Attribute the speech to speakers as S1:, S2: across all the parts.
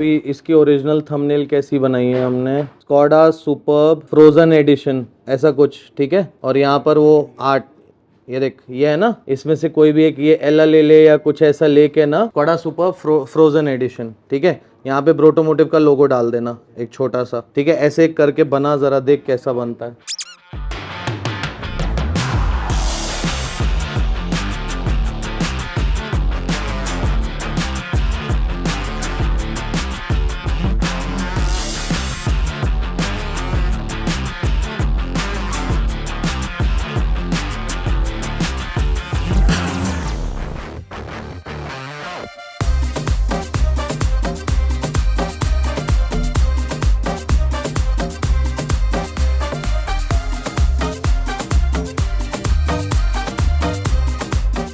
S1: अभी इसकी original thumbnail कैसी बनाई है हमने, स्कॉडा सुपर्ब फ्रोजन एडिशन ऐसा कुछ, ठीक है। और यहाँ पर वो आर्ट, ये देख, ये है ना, इसमें से कोई भी एक ये एल ले ले या कुछ ऐसा लेके ना, स्कॉडा सुपर्ब फ्रोजन एडिशन, ठीक है। यहाँ पे ब्रोटोमोटिव का लोगो डाल देना एक छोटा सा, ठीक है। ऐसे करके बना, जरा देख कैसा बनता है।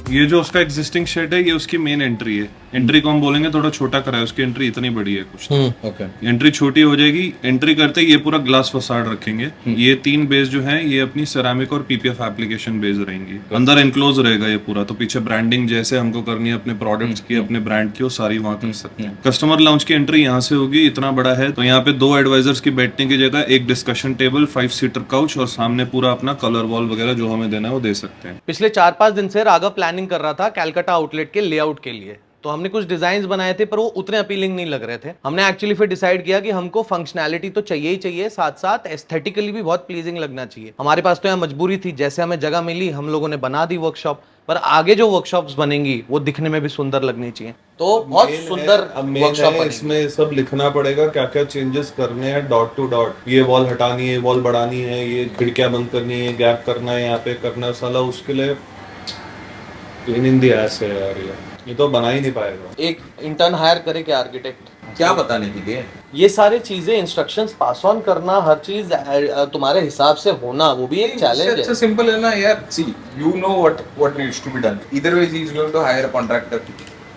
S2: ये जो उसका एग्जिस्टिंग शेड है, ये उसकी मेन एंट्री है। एंट्री को हम बोलेंगे थोड़ा छोटा करा है, उसकी एंट्री इतनी बड़ी है कुछ।
S1: ओके।
S2: एंट्री छोटी हो जाएगी। एंट्री करते ही ये पूरा ग्लास फसाड रखेंगे। ये 3 बेस जो है ये अपनी सेरामिक और पीपीएफ एप्लीकेशन बेस रहेंगी। अंदर एनक्लोज रहेगा ये पूरा, तो पीछे ब्रांडिंग जैसे हमको करनी है अपने प्रोडक्ट्स की, अपने ब्रांड की, वो सारी वहाँ कर सकते हैं। कस्टमर लाउंज की एंट्री यहाँ से होगी। इतना बड़ा है तो यहाँ पे 2 एडवाइजर्स की बैठने की जगह, एक डिस्कशन टेबल, 5 सीटर काउच और सामने पूरा अपना कलर वॉल वगैरह जो हमें देना है वो दे सकते हैं।
S1: पिछले 4-5 दिन से राघव प्लानिंग कर रहा था कैलकाटा आउटलेट के लेआउट के लिए। तो हमने कुछ डिजाइन्स बनाए थे पर वो उतने अपीलिंग नहीं लग रहे थे। हमने एक्चुअली फिर डिसाइड किया कि हमको फंक्शनैलिटी तो चाहिए ही चाहिए, साथ साथ एस्थेटिकली भी बहुत प्लीजिंग लगना चाहिए। हमारे पास तो यहाँ मजबूरी थी, जैसे हमें जगह मिली हम लोगों ने बना दी वर्कशॉप, पर आगे जो वर्कशॉप्स बनेंगी वो दिखने में भी सुंदर लगनी चाहिए। तो बहुत सुंदर वर्कशॉप बनेगी।
S2: इसमें सब लिखना पड़ेगा क्या क्या चेंजेस करने हैं, डॉट टू डॉट। ये वॉल हटानी है, वॉल बढ़ानी है, ये खिड़कियां बंद करनी है, गैप करना है, यहाँ पे करना है। साला उसके लिए पेन इन द एस है यार, ये तो बना ही नहीं पाएगा।
S1: एक इंटर्न हायर करे क्या आर्किटेक्ट,
S3: क्या बताने के लिए?
S1: ये सारी चीजें इंस्ट्रक्शंस पास ऑन करना, हर चीज तुम्हारे हिसाब से होना, वो भी एक चैलेंज है।
S3: अच्छा सिंपल है ना यार। See you know what needs to be done. Either ways he is going to hire a contractor.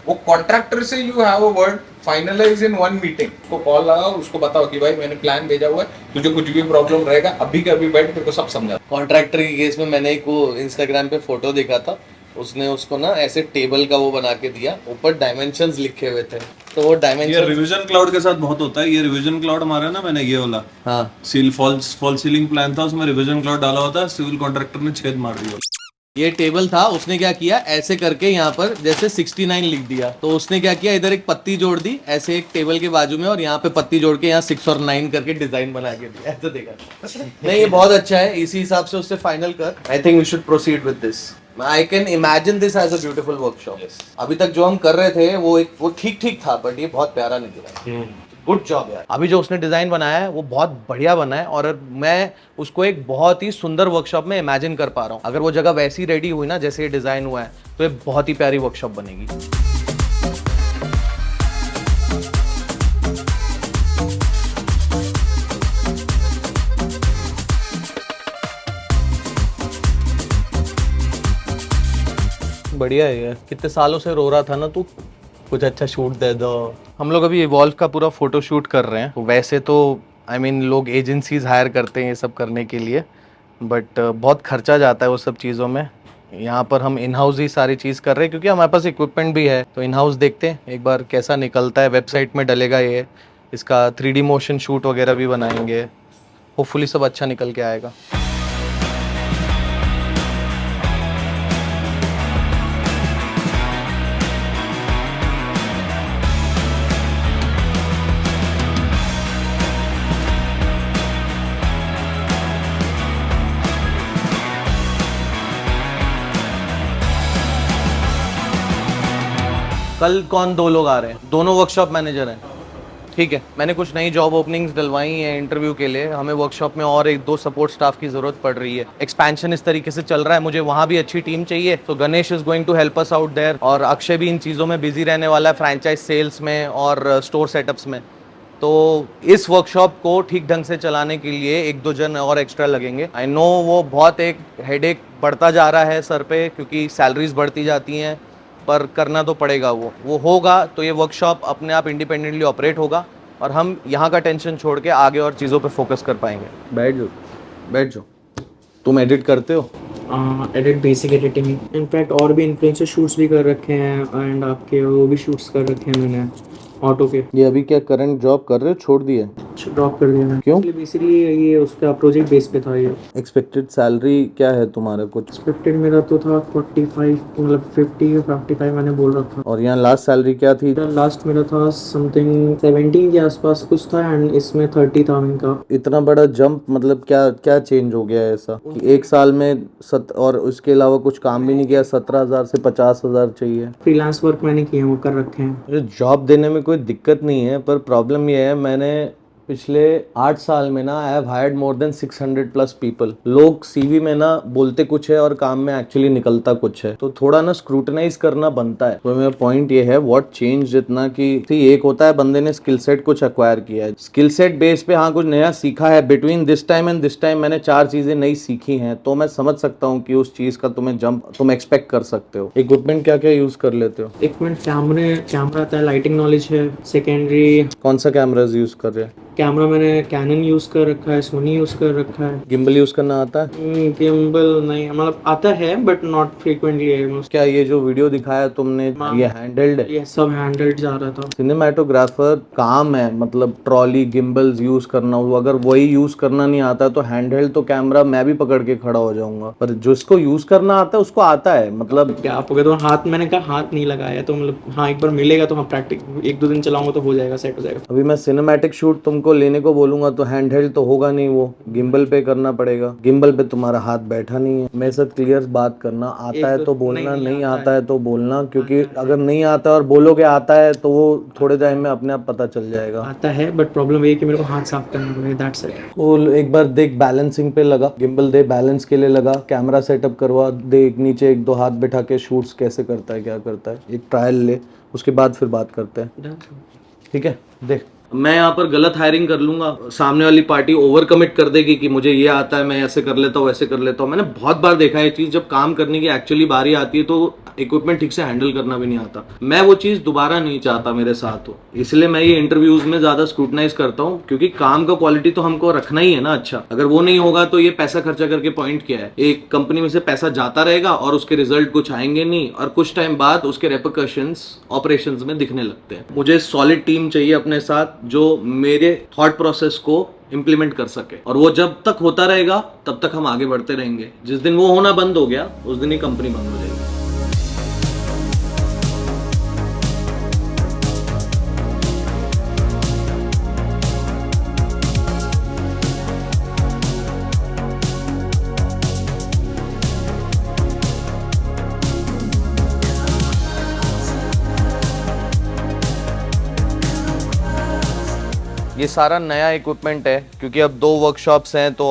S3: वो कॉन्ट्रैक्टर से you have a word finalise in 1 meeting. उसको कॉल लगाओ, उसको बताओ कि भाई मैंने प्लान भेजा हुआ है, तुझे कुछ भी प्रॉब्लम रहेगा अभी के अभी बैठ तेरे को सब समझा।
S1: कॉन्ट्रैक्टर के केस में मैंने एक वो इंस्टाग्राम पे फोटो देखा था, उसने उसको ना ऐसे टेबल का वो बना के दिया, ऊपर डायमेंशंस लिखे हुए थे, तो वो
S2: ये
S1: डायमेंशन
S2: रिवीजन क्लाउड के साथ बहुत होता है। ये रिवीजन क्लाउड हमारा ना, मैंने ये वाला
S1: हाँ
S2: फॉल सीलिंग प्लान था, उसमें रिवीजन क्लाउड डाला होता है, सिविल कॉन्ट्रैक्टर ने छेद मार दिया।
S1: ये टेबल था, उसने क्या किया ऐसे करके यहाँ पर जैसे 69 लिख दिया, तो उसने क्या किया इधर एक पत्ती जोड़ दी ऐसे एक टेबल के बाजू में, और यहाँ पे पत्ती जोड़ के यहाँ 6 और 9 करके डिजाइन बना के दिया। ऐसे देखा नहीं, ये बहुत अच्छा है, इसी हिसाब से उससे फाइनल कर। I think we should proceed with this. I can imagine this as a beautiful workshop. अभी तक जो हम कर रहे थे वो ठीक ठीक था, बट ये बहुत प्यारा निकला। गुड जॉब यार। अभी जो उसने डिजाइन बनाया है वो बहुत बढ़िया बना है, और मैं उसको एक बहुत ही सुंदर वर्कशॉप में इमेजिन कर पा रहा हूँ। अगर वो जगह वैसी रेडी हुई ना जैसे ये डिजाइन हुआ है, तो ये बहुत ही प्यारी वर्कशॉप बनेगी। बढ़िया है ये। कितने सालों से रो रहा था ना तू, कुछ अच्छा शूट दे दो। हम लोग अभी इवॉल्व का पूरा फोटो शूट कर रहे हैं। वैसे तो लोग एजेंसीज हायर करते हैं ये सब करने के लिए, बट बहुत खर्चा जाता है वो सब चीज़ों में। यहाँ पर हम इन हाउस ही सारी चीज़ कर रहे हैं, क्योंकि हमारे पास इक्विपमेंट भी है। तो इन हाउस देखते हैं एक बार कैसा निकलता है। वेबसाइट में डलेगा ये, इसका 3D मोशन शूट वगैरह भी बनाएंगे। होपफुली सब अच्छा निकल के आएगा। कल कौन 2 लोग आ रहे हैं? दोनों वर्कशॉप मैनेजर हैं, ठीक है। मैंने कुछ नई जॉब ओपनिंग्स डलवाई हैं इंटरव्यू के लिए। हमें वर्कशॉप में और 1-2 सपोर्ट स्टाफ की जरूरत पड़ रही है। एक्सपेंशन इस तरीके से चल रहा है, मुझे वहाँ भी अच्छी टीम चाहिए। तो Ganesh is going to help us out there, और अक्षय भी इन चीज़ों में बिजी रहने वाला है, फ्रेंचाइज सेल्स में और स्टोर सेटअप्स में। तो इस वर्कशॉप को ठीक ढंग से चलाने के लिए 1-2 जन और एक्स्ट्रा लगेंगे। आई नो वो बहुत एक हेडेक बढ़ता जा रहा है सर पे, क्योंकि सैलरीज बढ़ती जाती हैं, पर करना तो पड़ेगा। वो होगा तो ये वर्कशॉप अपने आप इंडिपेंडेंटली ऑपरेट होगा, और हम यहाँ का टेंशन छोड़ के आगे और चीज़ों पे फोकस कर पाएंगे। बैठ जाओ। तुम एडिट करते हो?
S4: Edit, basic editing. इनफैक्ट और भी इन्फ्लुएंसर शूट्स भी कर रखे हैं, एंड आपके वो भी शूट्स कर रखे हैं मैंने। ऑटो के।
S1: ये अभी क्या करंट जॉब कर रहे हो, छोड़ दिए?
S4: ड्रॉप कर दिया मैंने।
S1: क्यों?
S4: बेसिकली ये उसका प्रोजेक्ट बेस पे था ये।
S1: एक्सपेक्टेड सैलरी क्या है तुम्हारा कुछ?
S4: एक्सपेक्टेड मेरा तो था 45, मतलब 50 या 55 मैंने बोल रखा।
S1: और यहाँ लास्ट सैलरी क्या थी?
S4: लास्ट मेरा था समथिंग 17 के आसपास कुछ था, एंड इसमें 30 था इनका।
S1: इतना बड़ा जंप, मतलब क्या क्या चेंज हो गया है ऐसा कि एक साल में और उसके अलावा कुछ काम भी नहीं किया, 17,000 से 50,000 चाहिए?
S4: फ्रीलांस वर्क मैंने किए हैं, वो कर रखे हैं।
S1: मुझे जॉब देने में कोई दिक्कत नहीं है, पर प्रॉब्लम ये है, मैंने पिछले 8 साल में ना I have hired more than 600 plus people. लोग सीवी में ना बोलते कुछ है और काम में एक्चुअली निकलता कुछ है, तो थोड़ा ना स्क्रूटनाइज करना बनता है। तो मेरा पॉइंट ये है, व्हाट चेंज जितना कि एक होता है बंदे ने स्किल सेट कुछ एक्वायर किया है, स्किल सेट बेस पे हाँ कुछ नया सीखा है, between this time and this time मैंने 4 चीजें नई सीखी हैं, तो मैं समझ सकता हूँ कि उस चीज का तुम्हें जंप तुम एक्सपेक्ट कर सकते हो। इक्विपमेंट क्या क्या यूज कर लेते हो?
S4: एक मिनट, कैमरा आता है, लाइटिंग नॉलेज है। सेकेंडरी
S1: कौन सा कैमराज यूज कर रहे हैं?
S4: कैमरा मैंने कैनन यूज कर रखा है, सोनी यूज कर रखा है।
S1: गिम्बल यूज करना आता है?
S4: गिम्बल नहीं, मतलब आता है बट नॉट फ्रीक्वेंटली है।
S1: क्या ये जो वीडियो दिखाया तुमने ये हैंडल्ड है?
S4: ये सब हैंडल्ड जा रहा था।
S1: सिनेमेटोग्राफर काम है मतलब ट्रॉली गिम्बल्स यूज करना, वो अगर वही यूज करना नहीं आता तो हैंडहेल्ड तो कैमरा मैं भी पकड़ के खड़ा हो जाऊंगा, पर जिसको यूज करना आता है उसको आता है। मतलब
S4: क्या आप हो गया तो हाथ, मैंने कहा हाथ नहीं लगाया तो मतलब हाँ, एक बार मिलेगा तो हाँ, प्रैक्टिस 1-2 दिन चलाऊंगा तो हो जाएगा, सेट हो जाएगा।
S1: अभी मैं सिनेमैटिक शूट तुमको लेने को बोलूंगा तो हैंडहेल्ड तो होगा नहीं, वो गिम्बल पे करना पड़ेगा। गिम्बल पे तुम्हारा हाथ बैठा नहीं है। मेरे साथ क्लियर बात करना, आता है तो बोलना, नहीं आता है तो बोलना, क्योंकि अगर नहीं आता और बोलोगे आता है तो वो थोड़े टाइम में अपने आप पता चल जाएगा।
S4: आता है बट प्रॉब्लम ये है कि मेरे को हाथ साफ करना पड़ेगा, दैट्स इट।
S1: तो एक बार देख, बैलेंसिंग पे लगा, गिम्बल दे बैलेंस के लिए लगा, कैमरा सेटअप करवा देख, नीचे 1-2 हाथ बिठा के शूट्स कैसे करता है, क्या करता है, एक ट्रायल ले, उसके बाद फिर बात करते हैं, ठीक है? देख, मैं यहाँ पर गलत हायरिंग कर लूंगा, सामने वाली पार्टी ओवर कमिट कर देगी कि मुझे ये आता है, मैं ऐसे कर लेता हूँ, ऐसे कर लेता हूँ। मैंने बहुत बार देखा है ये चीज, जब काम करने की एक्चुअली बारी आती है तो इक्विपमेंट ठीक से हैंडल करना भी नहीं आता। मैं वो चीज दोबारा नहीं चाहता मेरे साथ हो, इसलिए मैं ये इंटरव्यूज में ज्यादा स्क्रूटनाइज करता हूँ, क्योंकि काम का क्वालिटी तो हमको रखना ही है ना अच्छा। अगर वो नहीं होगा तो ये पैसा खर्चा करके पॉइंट क्या है, एक कंपनी में से पैसा जाता रहेगा और उसके रिजल्ट कुछ आएंगे नहीं, और कुछ टाइम बाद उसके रेपरकशंस ऑपरेशंस में दिखने लगते हैं। मुझे सॉलिड टीम चाहिए अपने साथ जो मेरे थॉट प्रोसेस को इम्प्लीमेंट कर सके, और वो जब तक होता रहेगा तब तक हम आगे बढ़ते रहेंगे। जिस दिन वो होना बंद हो गया उस दिन ही कंपनी बंद हो जाएगी। ये सारा नया इक्विपमेंट है, क्योंकि अब 2 वर्कशॉप्स हैं तो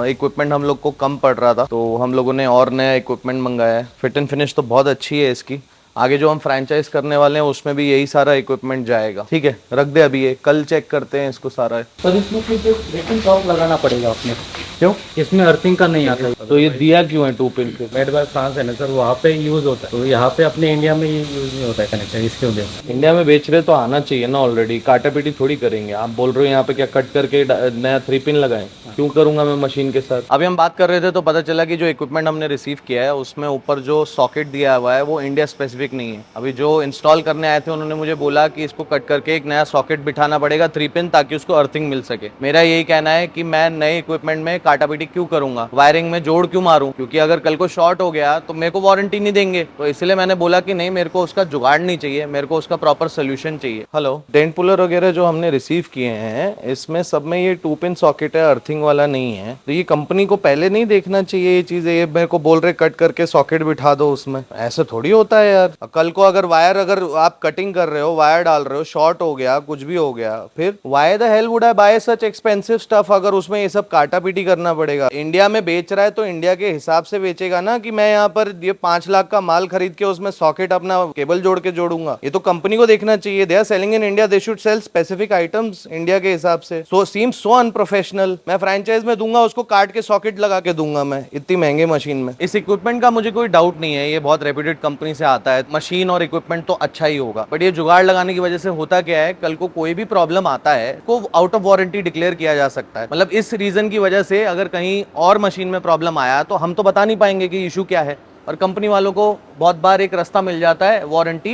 S1: इक्विपमेंट हम लोग को कम पड़ रहा था, तो हम लोगों ने और नया इक्विपमेंट मंगाया है। फिट एंड फिनिश तो बहुत अच्छी है इसकी। आगे जो हम फ्रैंचाइज करने वाले हैं उसमें भी यही सारा इक्विपमेंट जाएगा। ठीक है, रख दे अभी, ये कल चेक करते हैं इसको सारा।
S5: पर इसमें फिर रेटिंग टॉप लगाना पड़ेगा अपने।
S1: क्यों?
S5: इसमें अर्थिंग का नहीं आता।
S1: तो ये दिया क्यों है 2 पिन पे?
S5: मेड बाय फ्रांस है ना सर, वहाँ पे यूज होता है, तो यहाँ पे अपने इंडिया में ये यूज नहीं होता है कनेक्शन, इसके वजह से।
S1: इंडिया में बेच रहे तो आना चाहिए ना ऑलरेडी, काटा पीटी थोड़ी करेंगे। आप बोल रहे हो यहाँ पे क्या कट करके नया 3 पिन लगाएं? क्यों करूंगा मैं मशीन के साथ। अभी हम बात कर रहे थे तो पता चला कि जो इक्विपमेंट हमने रिसीव किया है उसमें ऊपर जो सॉकेट दिया हुआ है वो इंडिया स्पेसिफिक नहीं है। अभी जो इंस्टॉल करने आए थे उन्होंने मुझे बोला कि इसको कट करके एक नया सॉकेट बिठाना पड़ेगा 3 पिन, ताकि उसको अर्थिंग मिल सके। मेरा यही कहना है कि मैं नए इक्विपमेंट में काटा पीटी क्यों करूंगा, वायरिंग में जोड़ क्यों मारूं, क्योंकि अगर कल को शॉर्ट हो गया तो मेरे को वारंटी नहीं देंगे। तो इसलिए मैंने बोला कि नहीं, मेरे को उसका जुगाड़ नहीं चाहिए, मेरे को उसका प्रॉपर सोल्यूशन चाहिए। हेलो, डेंट पुलर वगैरह जो हमने रिसीव किए हैं इसमें सब में ये 2 पिन सॉकेट है, अर्थिंग वाला नहीं है। तो ये कंपनी को पहले नहीं देखना चाहिए ये चीजें? ये मेरे को बोल रहे कट करके सॉकेट बिठा दो उसमें, ऐसे थोड़ी होता है यार। कल को अगर वायर, अगर आप कटिंग कर रहे हो, वायर डाल रहे हो, शॉर्ट हो गया, कुछ भी हो गया, फिर why the hell would I bye such expensive stuff अगर उसमें ये सब काटा पीटी करना पड़ेगा। इंडिया में बेच रहा है तो इंडिया के हिसाब से बेचेगा ना, कि मैं यहाँ पर ये 5 लाख का माल खरीद के उसमें सॉकेट अपना केबल जोड़ के जोड़ूंगा। ये तो कंपनी को देखना चाहिए। They are selling in India, they should sell specific items India के हिसाब से। So seems so unprofessional. मैं फ्रैंचाइज में दूंगा उसको काट के सॉकेट लगा के दूंगा मैं इतनी महंगे मशीन में। इस इक्विपमेंट का मुझे कोई डाउट नहीं है, ये बहुत रेप्यूटेड कंपनी से आता है, मशीन और इक्विपमेंट तो अच्छा ही होगा। बट ये जुगाड़ लगाने की वजह से होता क्या है, कल को कोई भी प्रॉब्लम आता है को आउट ऑफ वारंटी डिक्लेयर किया जा सकता है। मतलब इस रीजन की वजह से अगर कहीं और मशीन में प्रॉब्लम आया तो हम तो बता नहीं पाएंगे कि इशू क्या है। और कंपनी वालों को बहुत बार एक रास्ता मिल जाता है वारंटी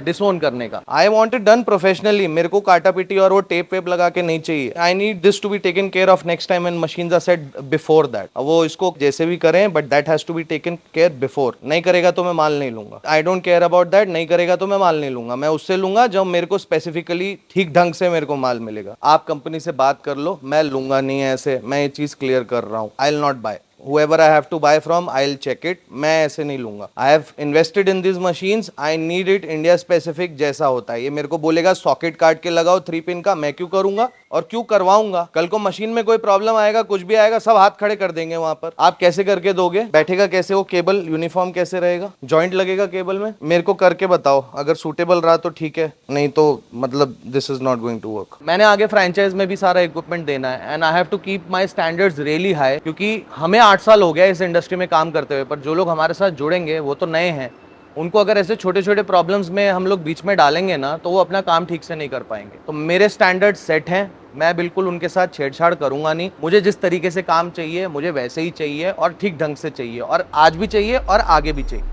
S1: डिसोन करने का। I want it done professionally, मेरे को काटा पीटी और वो टेप वेप लगा के नहीं चाहिए। I need this to be taken care of next time and machines are set before that. वो इसको जैसे भी करें but that has to be taken care before. नहीं करेगा तो मैं माल नहीं लूंगा। I don't care about that, नहीं करेगा तो मैं माल नहीं लूंगा। मैं उससे लूंगा जब मेरे को स्पेसिफिकली ठीक ढंग से मेरे को माल मिलेगा। आप कंपनी से बात कर लो, मैं लूंगा नहीं ऐसे, मैं ये चीज क्लियर कर रहा हूँ। I will not buy. Whoever I have to buy from, I'll check it. मैं ऐसे नहीं लूंगा। I have invested in these machines. I need it India specific जैसा होता है। ये मेरे को बोलेगा सॉकेट काट के लगाओ 3 पिन का, मैं क्यों करूंगा और क्यों करवाऊंगा? कल को मशीन में कोई प्रॉब्लम आएगा, कुछ भी आएगा, सब हाथ खड़े कर देंगे वहां पर। आप कैसे करके दोगे? बैठेगा कैसे वो केबल? यूनिफॉर्म कैसे रहेगा? जॉइंट लगेगा केबल में? मेरे को करके बताओ। अगर सूटेबल रहा तो ठीक है, नहीं तो मतलब this is not going to work. मैंने आगे फ्रेंचाइज में भी सारा इक्विपमेंट देना है and I have to keep my standards really high, क्योंकि हमें 8 साल हो गया इस इंडस्ट्री में काम करते हुए, पर जो लोग हमारे साथ जुड़ेंगे वो तो नए हैं। उनको अगर ऐसे छोटे छोटे प्रॉब्लम्स में हम लोग बीच में डालेंगे ना तो वो अपना काम ठीक से नहीं कर पाएंगे। तो मेरे स्टैंडर्ड सेट हैं, मैं बिल्कुल उनके साथ छेड़छाड़ करूंगा नहीं। मुझे जिस तरीके से काम चाहिए मुझे वैसे ही चाहिए और ठीक ढंग से चाहिए, और आज भी चाहिए और आगे भी चाहिए।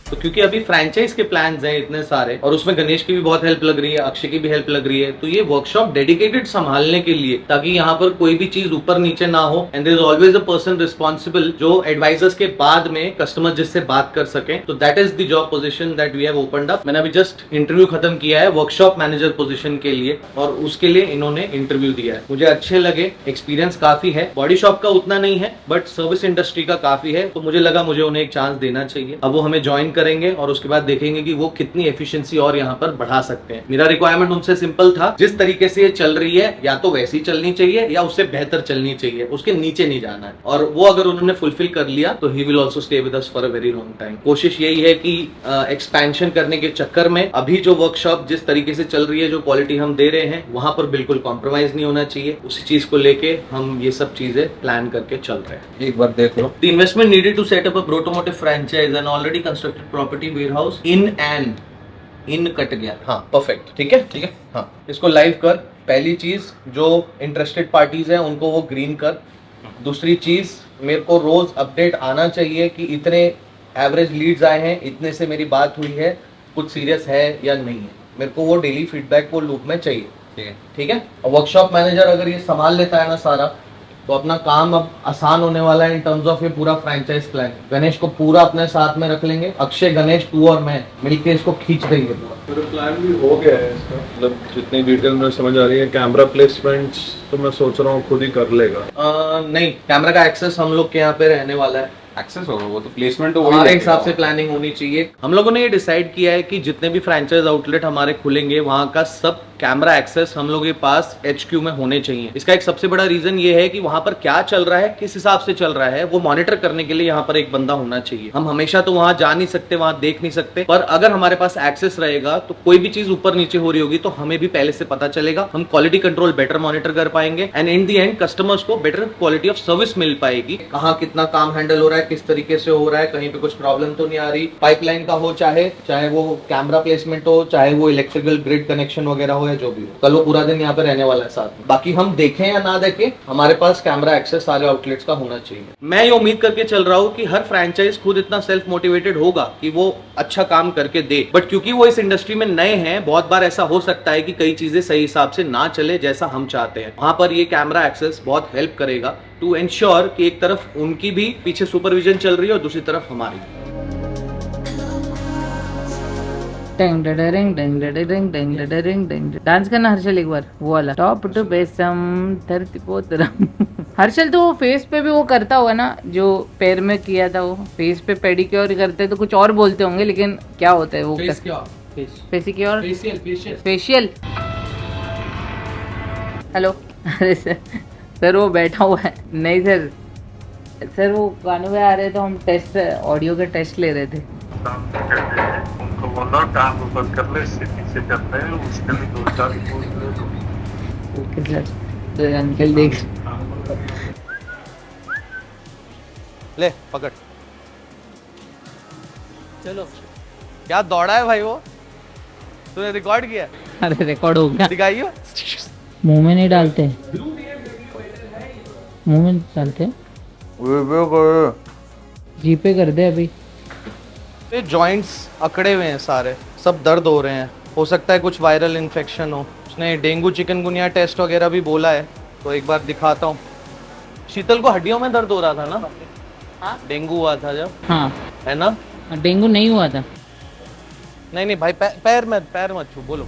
S1: तो क्योंकि अभी फ्रैंचाइज के प्लान्स हैं इतने सारे और उसमें गणेश की भी बहुत हेल्प लग रही है, अक्षय की भी हेल्प लग रही है, तो ये वर्कशॉप डेडिकेटेड संभालने के लिए, ताकि यहाँ पर कोई भी चीज ऊपर नीचे ना हो and there is always a person responsible जो एडवाइजर्स के बाद में कस्टमर जिससे बात कर सके। तो that is the job position that we have opened up. मैंने अभी जस्ट इंटरव्यू खत्म किया है वर्कशॉप मैनेजर पोजीशन के लिए और उसके लिए इन्होंने इंटरव्यू दिया है। मुझे अच्छे लगे, एक्सपीरियंस काफी है, बॉडी शॉप का उतना नहीं है बट सर्विस इंडस्ट्री का काफी है, तो मुझे लगा मुझे उन्हें एक चांस देना चाहिए। अब वो हमें ज्वाइन करेंगे और उसके बाद देखेंगे कि वो कितनी एफिशिएंसी और यहाँ पर बढ़ा सकते हैं। मेरा रिक्वायरमेंट उनसे सिंपल था, जिस तरीके से ये चल रही है या तो वैसी चलनी चाहिए या उससे बेहतर चलनी चाहिए, उसके नीचे नहीं जाना है। और वो अगर उन्होंने फुलफिल कर लिया तो he will also stay with us for a very long time. कोशिश यही है कि एक्सपेंशन करने के चक्कर में अभी जो वर्कशॉप जिस तरीके से चल रही है, जो क्वालिटी हम दे रहे हैं, वहां पर बिल्कुल कॉम्प्रोमाइज नहीं होना चाहिए। उसी चीज को लेके हम ये सब चीजें प्लान करके चल रहे हैं।
S3: एक बार देख लो।
S1: The investment needed to set up a Protomotive franchise and already constructed property warehouse in cut गया, हाँ परफेक्ट, ठीक है ठीक है, हाँ इसको लाइव कर। पहली चीज जो इंटरेस्टेड पार्टीज हैं उनको वो ग्रीन कर। दूसरी चीज मेरे को रोज अपडेट आना चाहिए कि इतने एवरेज लीड्स आए हैं, इतने से मेरी बात हुई है, कुछ सीरियस है या नहीं है। मेरे को वो डेली फीडबैक वो लूप में चाहिए, ठीक है ठीक है। और वर्कशॉप मैनेजर अगर ये संभाल लेता है ना सारा, तो अपना काम अब आसान होने वाला है इन टर्म्स ऑफ ये पूरा फ्रैंचाइज प्लान। गणेश को पूरा अपने साथ में रख लेंगे, अक्षय, गणेश, तू और मैं मिलके इसको खींच देंगे पूरा।
S2: मेरा प्लान भी हो गया है इसका, मतलब जितनी डिटेल में समझ आ रही है। कैमरा प्लेसमेंट्स तो मैं सोच रहा हूँ खुद ही कर लेगा।
S1: नहीं, कैमरा का एक्सेस हम लोग के यहाँ पे रहने वाला है।
S3: एक्सेस होगा, वो तो प्लेसमेंट तो
S1: हमारे हिसाब से प्लानिंग होनी चाहिए। हम लोगों ने ये डिसाइड किया है कि जितने भी फ्रैंचाइज आउटलेट हमारे खुलेंगे वहाँ का सब कैमरा एक्सेस हम लोग के पास HQ में होने चाहिए। इसका एक सबसे बड़ा रीजन ये है कि वहां पर क्या चल रहा है, किस हिसाब से चल रहा है, वो मॉनिटर करने के लिए यहाँ पर एक बंदा होना चाहिए। हम हमेशा तो वहां जा नहीं सकते, वहां देख नहीं सकते, पर अगर हमारे पास एक्सेस रहेगा तो कोई भी चीज ऊपर नीचे हो रही होगी तो हमें भी पहले से पता चलेगा। हम क्वालिटी कंट्रोल बेटर मॉनिटर कर पाएंगे and in the and customers को बेटर क्वालिटी ऑफ सर्विस मिल पाएगी। कहाँ कितना काम हैंडल हो रहा है, किस तरीके से हो रहा है, कहीं पे कुछ प्रॉब्लम तो नहीं आ रही। पाइपलाइन का हो, चाहे वो कैमरा प्लेसमेंट हो, चाहे वो इलेक्ट्रिकल ग्रिड कनेक्शन वगैरह हो या जो भी हो, कल पूरा दिन यहाँ पे रहने वाला है साथ में। बाकी हम देखें या ना देखें, हमारे पास कैमरा एक्सेस सारे आउटलेट्स का होना चाहिए। मैं ये उम्मीद करके चल रहा हूँ कि हर फ्रैंचाइज खुद इतना सेल्फ मोटिवेटेड होगा कि वो अच्छा काम करके दे। बट क्योंकि वो इस इंडस्ट्री में नए हैं, बहुत बार ऐसा हो सकता है कि कई चीजें सही हिसाब से ना चले जैसा हम चाहते हैं। वहां पर ये कैमरा एक्सेस बहुत हेल्प करेगा टू एंश्योर कि एक तरफ उनकी भी पीछे सुपरविजन चल रही है और दूसरी तरफ हमारी।
S6: डांस करना हर्षल एक बार, वो वाला टॉप टू बेसम धरती पोतरम। हर्षल तो वो फेस पे भी वो करता होगा ना, जो पैर में किया था वो फेस पे पेडिक्योर करते तो कुछ और बोलते होंगे, लेकिन क्या होता है वो फेसिक्योर फेशियल। हेलो अरे सर वो बैठा हुआ है। नहीं सर वो गाने में आ रहे तो हम टेस्ट ऑडियो का टेस्ट ले रहे थे।
S7: उनको बोलो काम ऊपर कर ले, इससे पीछे करते हैं उसके लिए 2-4
S6: ओके सर। तो अंकल देख
S1: ले पकड़।
S6: चलो
S1: क्या दौड़ा है भाई वो, तूने रिकॉर्ड किया?
S6: अरे रिकॉर्ड हो गया।
S1: दिखाइयो।
S6: मुंह में नहीं डालते, मुंह में डालते, जी पे कर दे अभी।
S1: ये जॉइंट्स अकड़े हुए हैं सारे, सब दर्द हो रहे हैं, हो सकता है कुछ वायरल इन्फेक्शन हो। उसने डेंगू चिकनगुनिया टेस्ट वगैरह भी बोला है, तो एक बार दिखाता हूँ। शीतल को हड्डियों में दर्द हो रहा था ना?
S6: हाँ?
S1: डेंगू हुआ था जब,
S6: हाँ
S1: है ना?
S6: डेंगू नहीं हुआ था।
S1: नहीं नहीं भाई, पैर मत छू, बोलो।